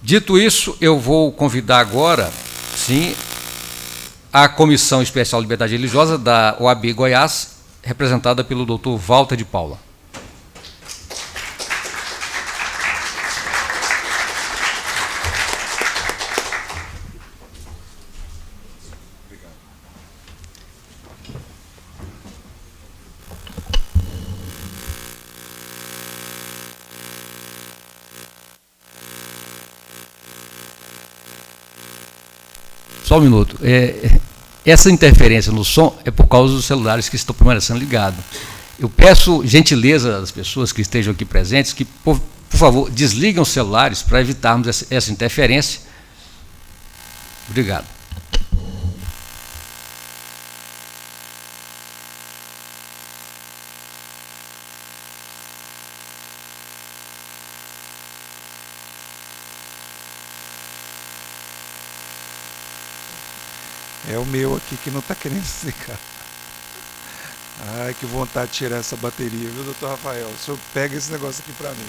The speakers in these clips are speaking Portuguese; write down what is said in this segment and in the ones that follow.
Dito isso, eu vou convidar agora, sim, a Comissão Especial de Liberdade Religiosa da OAB Goiás, representada pelo Dr. Walter de Paula. Só um minuto. Essa interferência no som é por causa dos celulares que estão permanecendo ligados. Eu peço gentileza das pessoas que estejam aqui presentes que, por favor, desliguem os celulares para evitarmos essa interferência. Obrigado. É o meu aqui que não está querendo desligar. Ai, que vontade de tirar essa bateria, viu, doutor Rafael? O senhor pega esse negócio aqui para mim.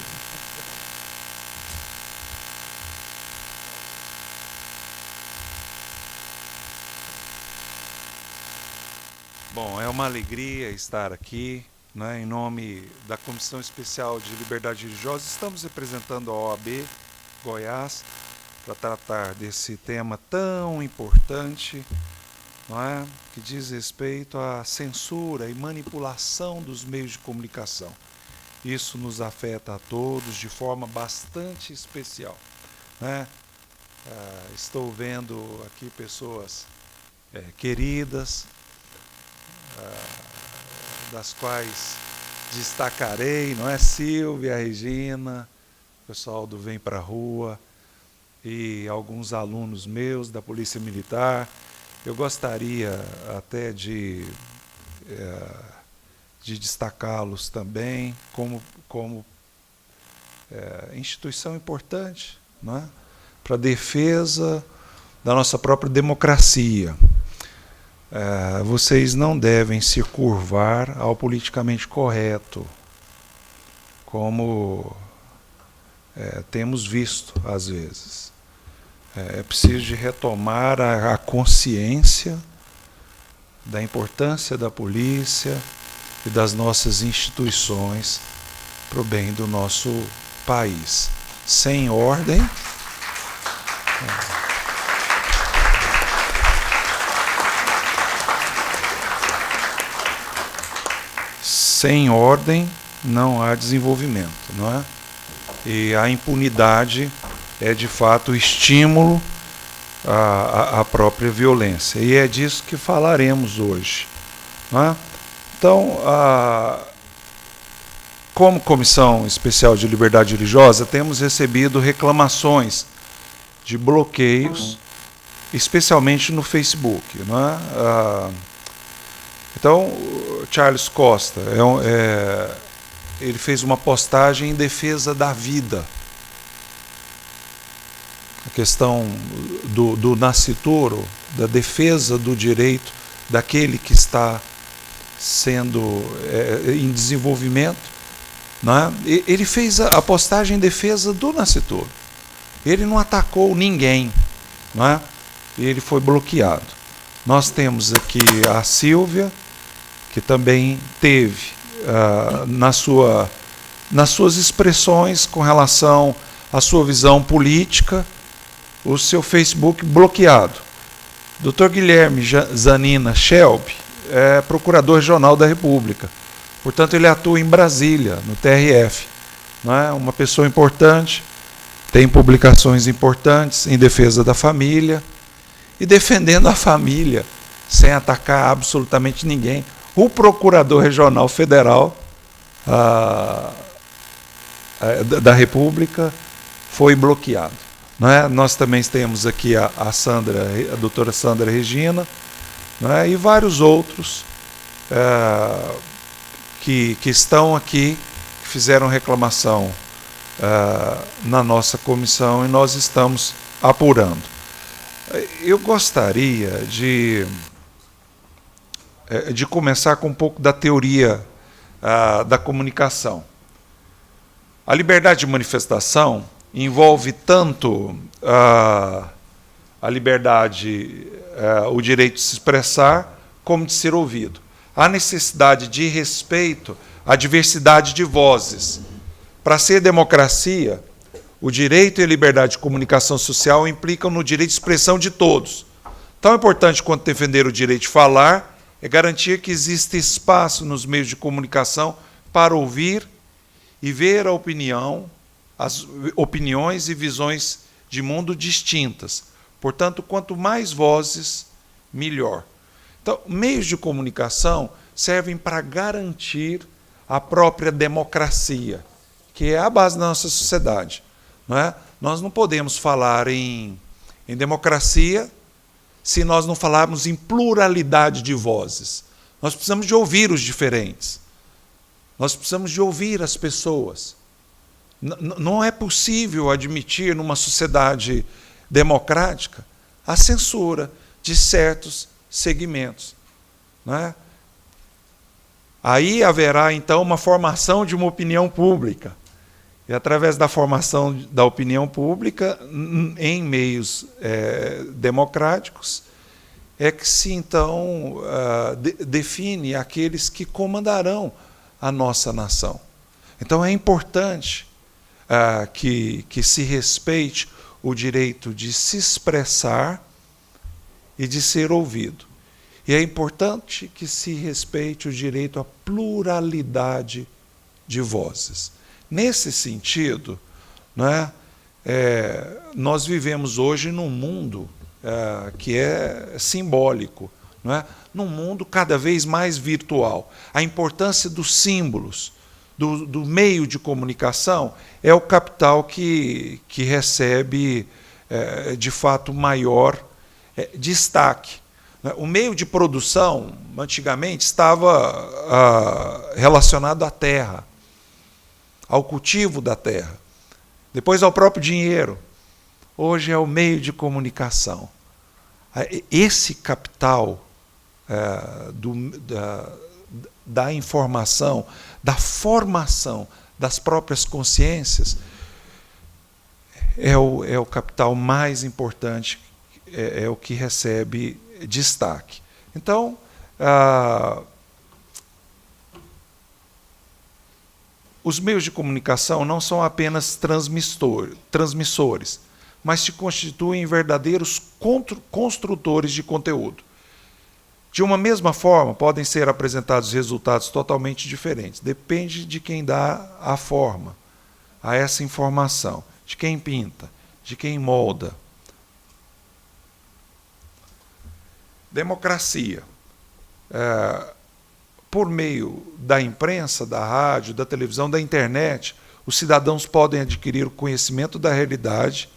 Bom, é uma alegria estar aqui, né, em nome da Comissão Especial de Liberdade Religiosa. Estamos representando a OAB Goiás para tratar desse tema tão importante, não é? Que diz respeito à censura e manipulação dos meios de comunicação. Isso nos afeta a todos de forma bastante especial, né? Estou vendo aqui pessoas queridas, das quais destacarei, não é? Silvia, Regina, pessoal do Vem Pra Rua, e alguns alunos meus da Polícia Militar. Eu gostaria até de destacá-los também como instituição importante, não é? Para a defesa da nossa própria democracia. Vocês não devem se curvar ao politicamente correto, como temos visto às vezes. É preciso de retomar a consciência da importância da polícia e das nossas instituições para o bem do nosso país. Sem ordem, não há desenvolvimento, não é? E a impunidade é de fato o estímulo à própria violência. E é disso que falaremos hoje, não é? Então, como Comissão Especial de Liberdade Religiosa, temos recebido reclamações de bloqueios, especialmente no Facebook, não é? Então, Charles Costa, ele fez uma postagem em defesa da vida. A questão do nascituro, da defesa do direito daquele que está sendo em desenvolvimento, não é? Ele fez a postagem em defesa do nascituro. Ele não atacou ninguém, não é? Ele foi bloqueado. Nós temos aqui a Silvia, que também teve nas suas expressões com relação à sua visão política, o seu Facebook bloqueado. Dr. Guilherme Zanina Shelby é procurador regional da República. Portanto, ele atua em Brasília, no TRF. Não é? Uma pessoa importante, tem publicações importantes em defesa da família e defendendo a família sem atacar absolutamente ninguém. O procurador regional federal da República foi bloqueado. Não é? Nós também temos aqui a doutora Sandra Regina, não é? E vários outros que estão aqui, que fizeram reclamação na nossa comissão e nós estamos apurando. Eu gostaria de começar com um pouco da teoria da comunicação. A liberdade de manifestação envolve tanto a liberdade, o direito de se expressar, como de ser ouvido. Há necessidade de respeito à diversidade de vozes. Para ser democracia, o direito e a liberdade de comunicação social implicam no direito de expressão de todos. Tão importante quanto defender o direito de falar é garantir que existe espaço nos meios de comunicação para ouvir e ver as opiniões e visões de mundo distintas. Portanto, quanto mais vozes, melhor. Então, meios de comunicação servem para garantir a própria democracia, que é a base da nossa sociedade. Não é? Nós não podemos falar em democracia se nós não falarmos em pluralidade de vozes. Nós precisamos de ouvir os diferentes. Nós precisamos de ouvir as pessoas. Não é possível admitir, numa sociedade democrática, a censura de certos segmentos. Não é? Aí haverá, então, uma formação de uma opinião pública. E, através da formação da opinião pública, em meios democráticos, é que se, então, define aqueles que comandarão a nossa nação. Então, é importante que se respeite o direito de se expressar e de ser ouvido. E é importante que se respeite o direito à pluralidade de vozes. Nesse sentido, nós vivemos hoje num mundo que é simbólico, num mundo cada vez mais virtual. A importância dos símbolos, do meio de comunicação, é o capital que recebe, de fato, maior destaque. O meio de produção, antigamente, estava relacionado à terra, ao cultivo da terra, depois ao próprio dinheiro. Hoje é o meio de comunicação. Esse capital da informação, da formação das próprias consciências, é o capital mais importante, é o que recebe destaque. Então, os meios de comunicação não são apenas transmissores, mas se constituem verdadeiros construtores de conteúdo. De uma mesma forma, podem ser apresentados resultados totalmente diferentes. Depende de quem dá a forma a essa informação, de quem pinta, de quem molda. Democracia. Por meio da imprensa, da rádio, da televisão, da internet, os cidadãos podem adquirir o conhecimento da realidade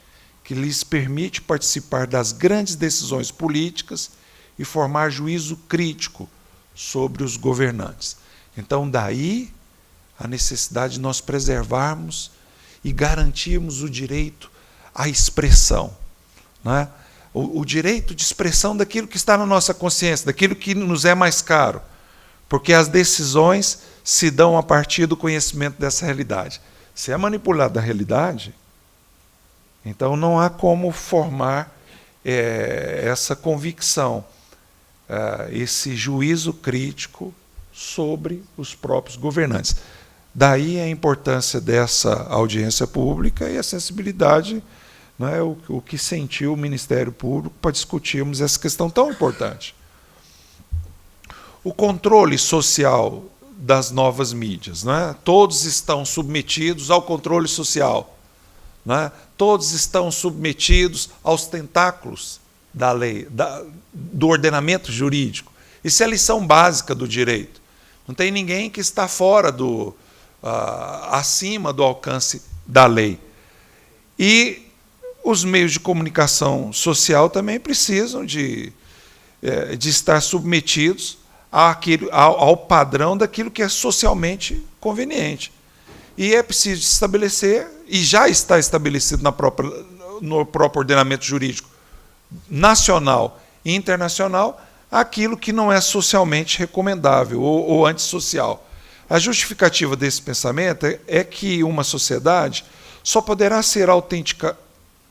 que lhes permite participar das grandes decisões políticas e formar juízo crítico sobre os governantes. Então, daí a necessidade de nós preservarmos e garantirmos o direito à expressão, né? O direito de expressão daquilo que está na nossa consciência, daquilo que nos é mais caro, porque as decisões se dão a partir do conhecimento dessa realidade. Se é manipulada a realidade, então não há como formar essa convicção, esse juízo crítico sobre os próprios governantes. Daí a importância dessa audiência pública e a sensibilidade, o que sentiu o Ministério Público para discutirmos essa questão tão importante. O controle social das novas mídias. Todos estão submetidos ao controle social. Todos estão submetidos aos tentáculos da lei, do ordenamento jurídico. Isso é a lição básica do direito. Não tem ninguém que está fora acima do alcance da lei. E os meios de comunicação social também precisam de estar submetidos ao padrão daquilo que é socialmente conveniente. E é preciso estabelecer, e já está estabelecido no próprio ordenamento jurídico nacional e internacional, aquilo que não é socialmente recomendável ou antissocial. A justificativa desse pensamento é que uma sociedade só poderá ser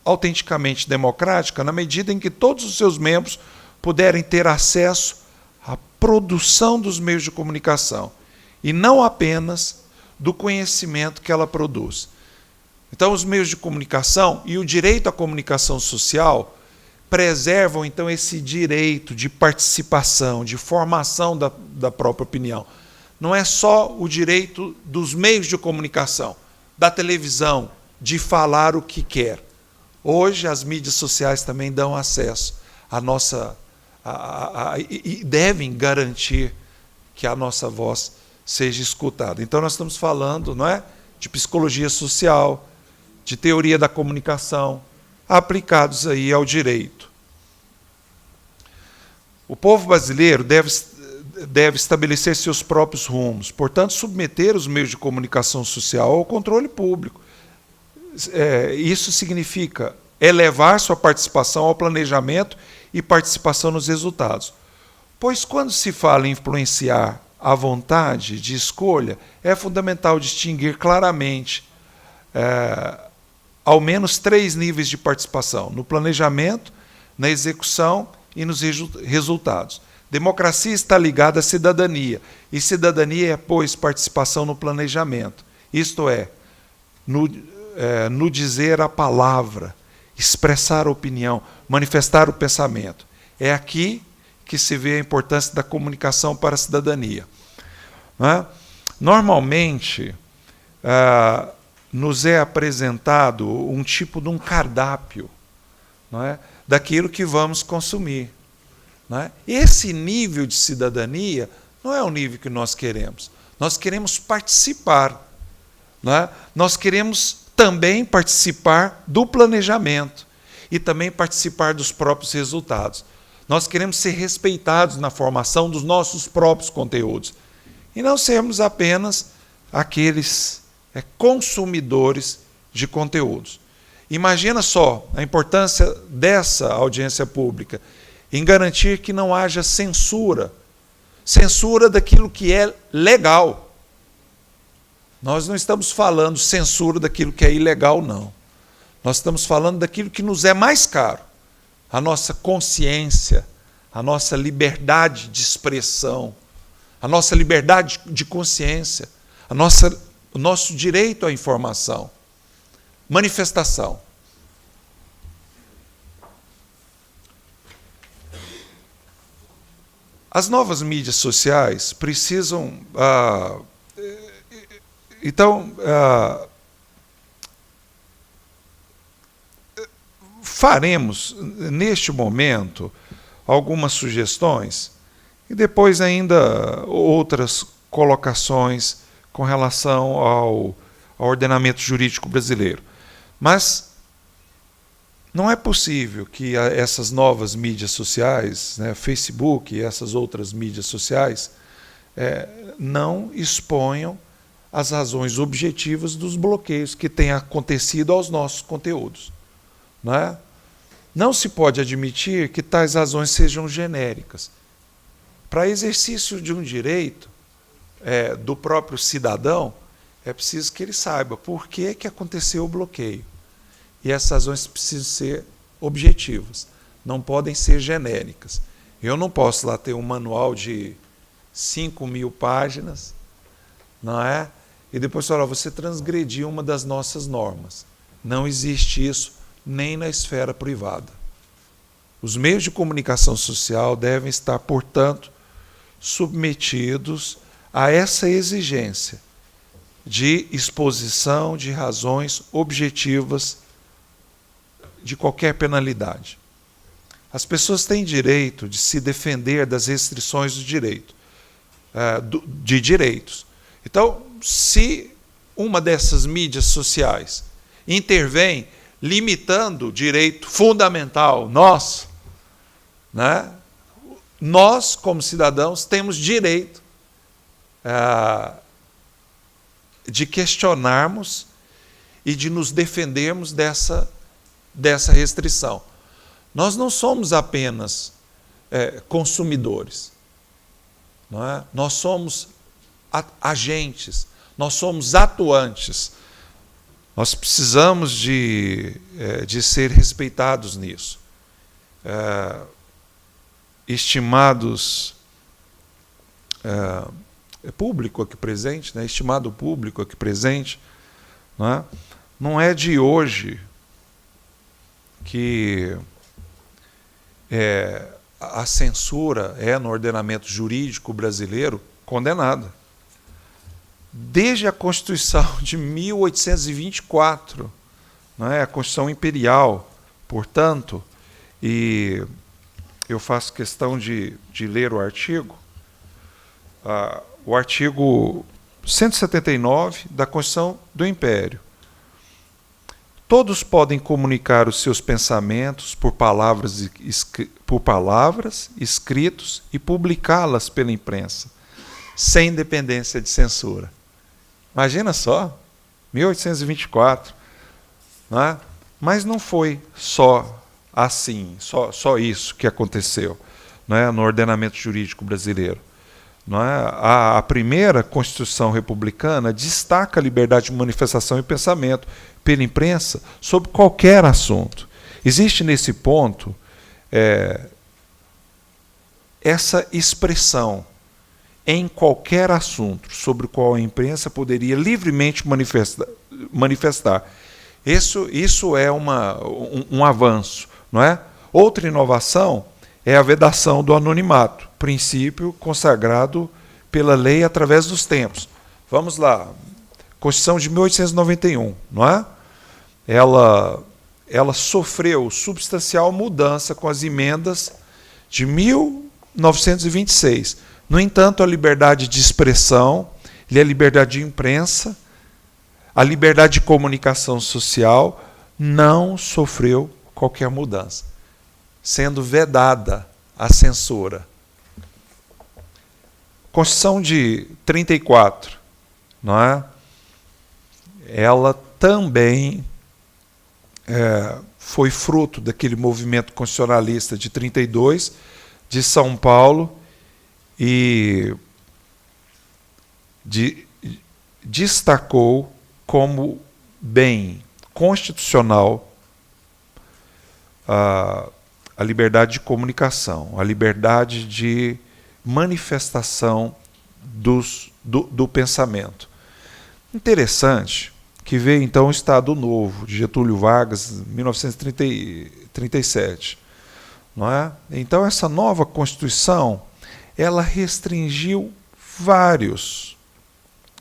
autenticamente democrática na medida em que todos os seus membros puderem ter acesso à produção dos meios de comunicação, e não apenas do conhecimento que ela produz. Então, os meios de comunicação e o direito à comunicação social preservam, então, esse direito de participação, de formação da própria opinião. Não é só o direito dos meios de comunicação, da televisão, de falar o que quer. Hoje, as mídias sociais também dão acesso à nossa... e devem garantir que a nossa voz seja escutada. Então, nós estamos falando, não é, de psicologia social, de teoria da comunicação, aplicados aí ao direito. O povo brasileiro deve estabelecer seus próprios rumos, portanto, submeter os meios de comunicação social ao controle público. Isso significa elevar sua participação ao planejamento e participação nos resultados. Pois quando se fala em influenciar a vontade de escolha, é fundamental distinguir claramente ao menos 3 níveis de participação: no planejamento, na execução e nos resultados. Democracia está ligada à cidadania, e cidadania é, pois, participação no planejamento, isto é, no dizer a palavra, expressar a opinião, manifestar o pensamento. É aqui que se vê a importância da comunicação para a cidadania. Normalmente, nos é apresentado um tipo de um cardápio, não é, daquilo que vamos consumir. Não é? Esse nível de cidadania não é o nível que nós queremos. Nós queremos participar. Não é? Nós queremos também participar do planejamento e também participar dos próprios resultados. Nós queremos ser respeitados na formação dos nossos próprios conteúdos e não sermos apenas aqueles consumidores de conteúdos. Imagina só a importância dessa audiência pública em garantir que não haja censura daquilo que é legal. Nós não estamos falando censura daquilo que é ilegal, não. Nós estamos falando daquilo que nos é mais caro: a nossa consciência, a nossa liberdade de expressão, a nossa liberdade de consciência, o nosso direito à informação, manifestação. As novas mídias sociais precisam... faremos, neste momento, algumas sugestões e depois ainda outras colocações com relação ao ordenamento jurídico brasileiro. Mas não é possível que essas novas mídias sociais, né, Facebook e essas outras mídias sociais, não exponham as razões objetivas dos bloqueios que têm acontecido aos nossos conteúdos. Não é? Não se pode admitir que tais razões sejam genéricas. Para exercício de um direito do próprio cidadão, é preciso que ele saiba por que aconteceu o bloqueio. E essas razões precisam ser objetivas, não podem ser genéricas. Eu não posso lá ter um manual de 5.000 páginas, não é? E depois falar, você transgrediu uma das nossas normas. Não existe isso nem na esfera privada. Os meios de comunicação social devem estar, portanto, submetidos a essa exigência de exposição de razões objetivas de qualquer penalidade. As pessoas têm direito de se defender das restrições do direito, de direitos. Então, se uma dessas mídias sociais intervém limitando o direito fundamental nosso, né, nós, como cidadãos, temos direito de questionarmos e de nos defendermos dessa restrição. Nós não somos apenas consumidores, não é? Nós somos agentes, nós somos atuantes. Nós precisamos de ser respeitados nisso. Estimados público aqui presente, né? Estimado público aqui presente, não é de hoje que a censura é, no ordenamento jurídico brasileiro, condenada. Desde a Constituição de 1824, a Constituição Imperial, portanto, e eu faço questão de ler o artigo 179 da Constituição do Império. Todos podem comunicar os seus pensamentos por palavras, escritos e publicá-las pela imprensa, sem dependência de censura. Imagina só, 1824. Mas não foi só assim, só isso que aconteceu, no ordenamento jurídico brasileiro. A primeira Constituição republicana destaca a liberdade de manifestação e pensamento pela imprensa sobre qualquer assunto. Existe nesse ponto essa expressão, em qualquer assunto sobre o qual a imprensa poderia livremente manifestar. Isso é um avanço, não é? Outra inovação é a vedação do anonimato, princípio consagrado pela lei através dos tempos. Vamos lá, Constituição de 1891, não é? Ela sofreu substancial mudança com as emendas de 1926. No entanto, a liberdade de expressão, a liberdade de imprensa, a liberdade de comunicação social não sofreu qualquer mudança, sendo vedada a censura. Constituição de 34, não é? Ela também foi fruto daquele movimento constitucionalista de 32, de São Paulo, e destacou como bem constitucional a liberdade de comunicação, a liberdade de manifestação do pensamento. Interessante que veio então o Estado Novo, de Getúlio Vargas, 1937. Não é? Então, essa nova Constituição, ela restringiu vários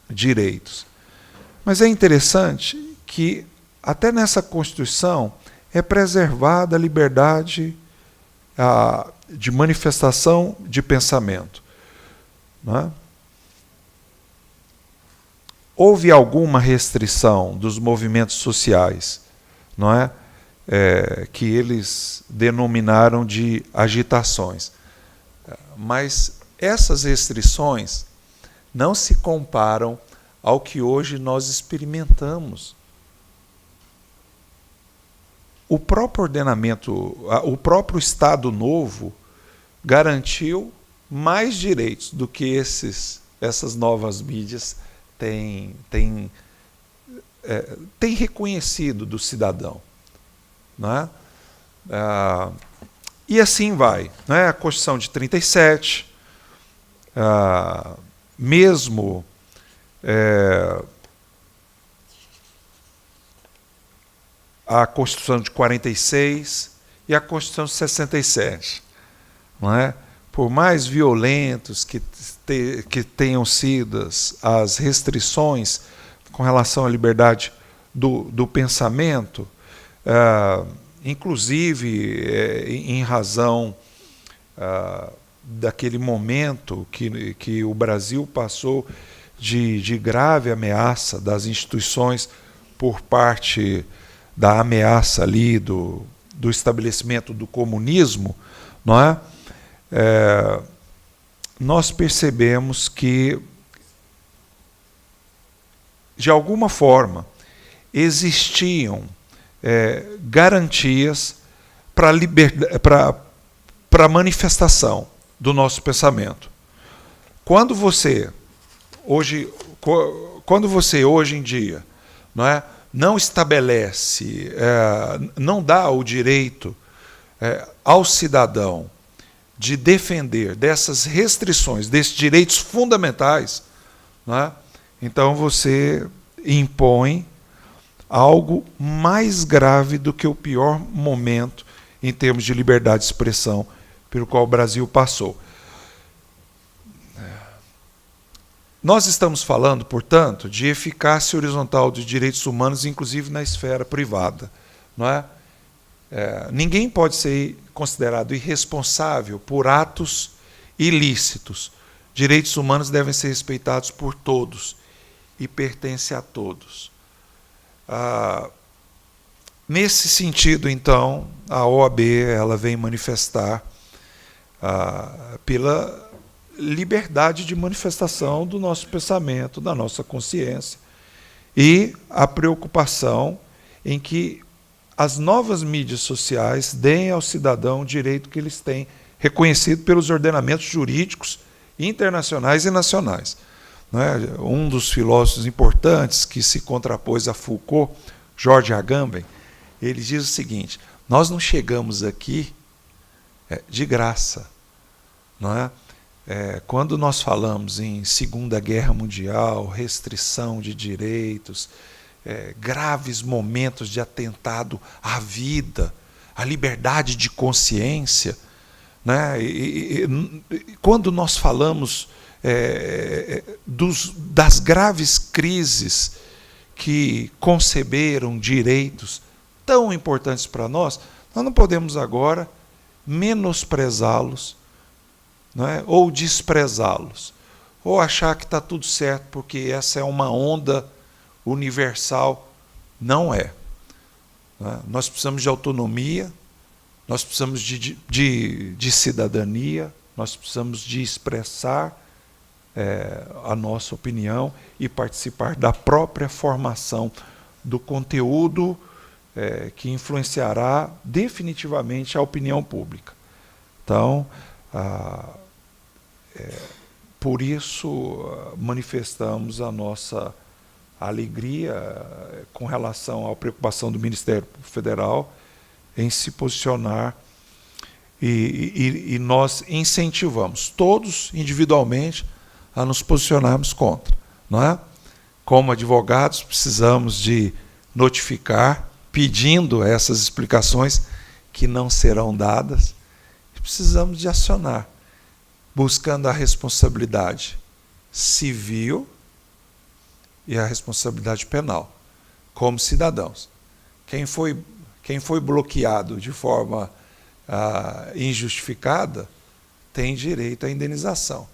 direitos. Mas é interessante que, até nessa Constituição, é preservada a liberdade de manifestação de pensamento. Não é? Houve alguma restrição dos movimentos sociais, não é? Que eles denominaram de agitações. Mas essas restrições não se comparam ao que hoje nós experimentamos. O próprio ordenamento, o próprio Estado Novo garantiu mais direitos do que essas novas mídias têm reconhecido do cidadão. Não é? E assim vai. Né? A Constituição de 37, mesmo a Constituição de 46 e a Constituição de 67. Não é? Por mais violentos que tenham sido as restrições com relação à liberdade do pensamento, inclusive em razão daquele momento que o Brasil passou de grave ameaça das instituições por parte da ameaça ali do estabelecimento do comunismo, não é? Nós percebemos que, de alguma forma, existiam garantias para a manifestação do nosso pensamento. Quando você hoje em dia, não é, não estabelece, não dá o direito ao cidadão de defender dessas restrições, desses direitos fundamentais, né? Então você impõe algo mais grave do que o pior momento em termos de liberdade de expressão pelo qual o Brasil passou. Nós estamos falando, portanto, de eficácia horizontal de direitos humanos, inclusive na esfera privada, não é? Ninguém pode ser considerado irresponsável por atos ilícitos. Direitos humanos devem ser respeitados por todos e pertencem a todos. Nesse sentido, então, a OAB ela vem manifestar pela liberdade de manifestação do nosso pensamento, da nossa consciência, e a preocupação em que as novas mídias sociais deem ao cidadão o direito que eles têm reconhecido pelos ordenamentos jurídicos internacionais e nacionais. Não é? Um dos filósofos importantes que se contrapôs a Foucault, George Agamben, ele diz o seguinte: nós não chegamos aqui de graça, não é? Quando nós falamos em Segunda Guerra Mundial, restrição de direitos, graves momentos de atentado à vida, à liberdade de consciência, né? Quando nós falamos das graves crises que conceberam direitos tão importantes para nós não podemos agora menosprezá-los, não é? Ou desprezá-los, ou achar que está tudo certo porque essa é uma onda universal. Não é. Não é? Nós precisamos de autonomia, nós precisamos de cidadania, nós precisamos de expressar a nossa opinião e participar da própria formação do conteúdo que influenciará definitivamente a opinião pública. Então, por isso manifestamos a nossa alegria com relação à preocupação do Ministério Federal em se posicionar, e nós incentivamos todos individualmente a nos posicionarmos contra, não é? Como advogados precisamos de notificar, pedindo essas explicações que não serão dadas, e precisamos de acionar, buscando a responsabilidade civil e a responsabilidade penal, como cidadãos. Quem foi bloqueado de forma injustificada tem direito à indenização,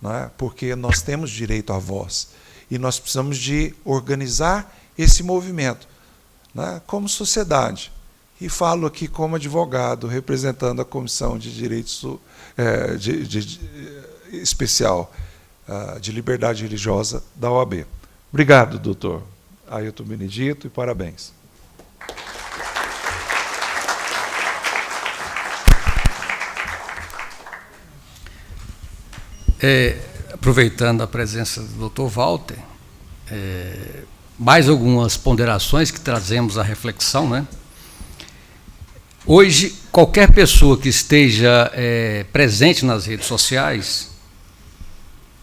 não é? Porque nós temos direito à voz e nós precisamos de organizar esse movimento, não é? Como sociedade. E falo aqui como advogado, representando a Comissão de Direitos Especial de Liberdade Religiosa da OAB. Obrigado, doutor Ailton Benedito, e parabéns. Aproveitando a presença do doutor Walter, mais algumas ponderações que trazemos à reflexão, né? Hoje, qualquer pessoa que esteja presente nas redes sociais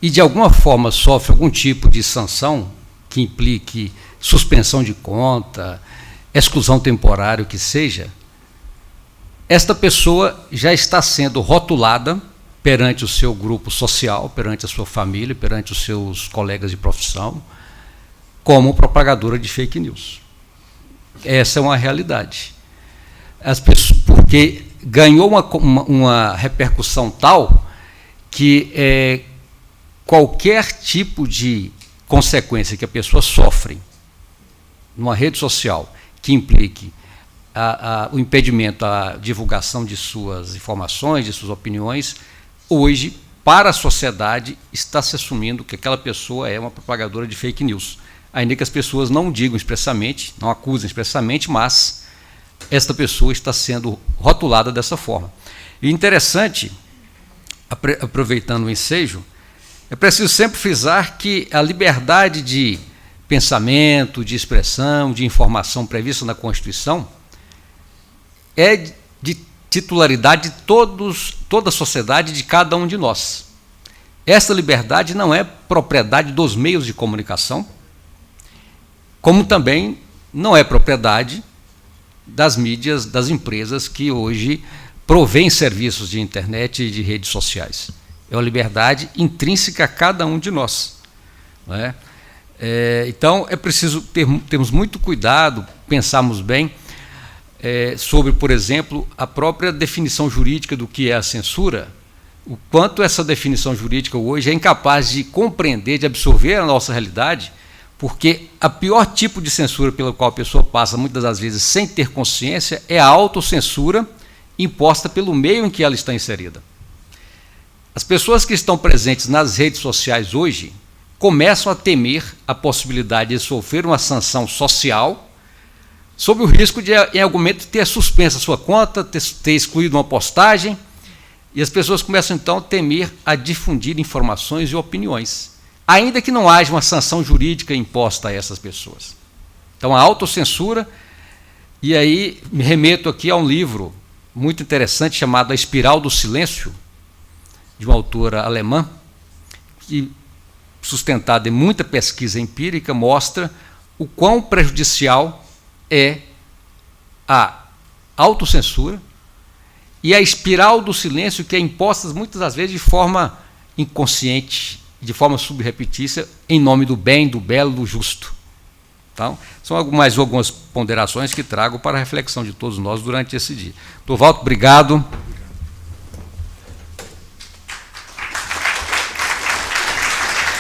e de alguma forma sofre algum tipo de sanção que implique suspensão de conta, exclusão temporária, o que seja, esta pessoa já está sendo rotulada perante o seu grupo social, perante a sua família, perante os seus colegas de profissão, como propagadora de fake news. Essa é uma realidade. Porque ganhou uma repercussão tal que qualquer tipo de consequência que a pessoa sofre numa rede social que implique o impedimento à divulgação de suas informações, de suas opiniões, hoje, para a sociedade, está se assumindo que aquela pessoa é uma propagadora de fake news. Ainda que as pessoas não digam expressamente, não acusem expressamente, mas esta pessoa está sendo rotulada dessa forma. E interessante, aproveitando o ensejo, é preciso sempre frisar que a liberdade de pensamento, de expressão, de informação prevista na Constituição é de titularidade de toda a sociedade, de cada um de nós. Essa liberdade não é propriedade dos meios de comunicação, como também não é propriedade das mídias, das empresas que hoje provêm serviços de internet e de redes sociais. É uma liberdade intrínseca a cada um de nós, não é? Então, é preciso termos muito cuidado, pensarmos bem sobre, por exemplo, a própria definição jurídica do que é a censura, o quanto essa definição jurídica hoje é incapaz de compreender, de absorver a nossa realidade, porque a pior tipo de censura pela qual a pessoa passa, muitas das vezes, sem ter consciência, é a autocensura imposta pelo meio em que ela está inserida. As pessoas que estão presentes nas redes sociais hoje começam a temer a possibilidade de sofrer uma sanção social, sob o risco de, em algum momento, ter suspenso a sua conta, ter excluído uma postagem, e as pessoas começam, então, a temer a difundir informações e opiniões, ainda que não haja uma sanção jurídica imposta a essas pessoas. Então, a autocensura, e aí me remeto aqui a um livro muito interessante chamado A Espiral do Silêncio, de uma autora alemã, que, sustentada em muita pesquisa empírica, mostra o quão prejudicial é a autocensura e a espiral do silêncio, que é imposta muitas das vezes de forma inconsciente, de forma subrepetícia, em nome do bem, do belo, do justo. Então, são mais algumas ponderações que trago para a reflexão de todos nós durante esse dia. Doutor Walter, obrigado.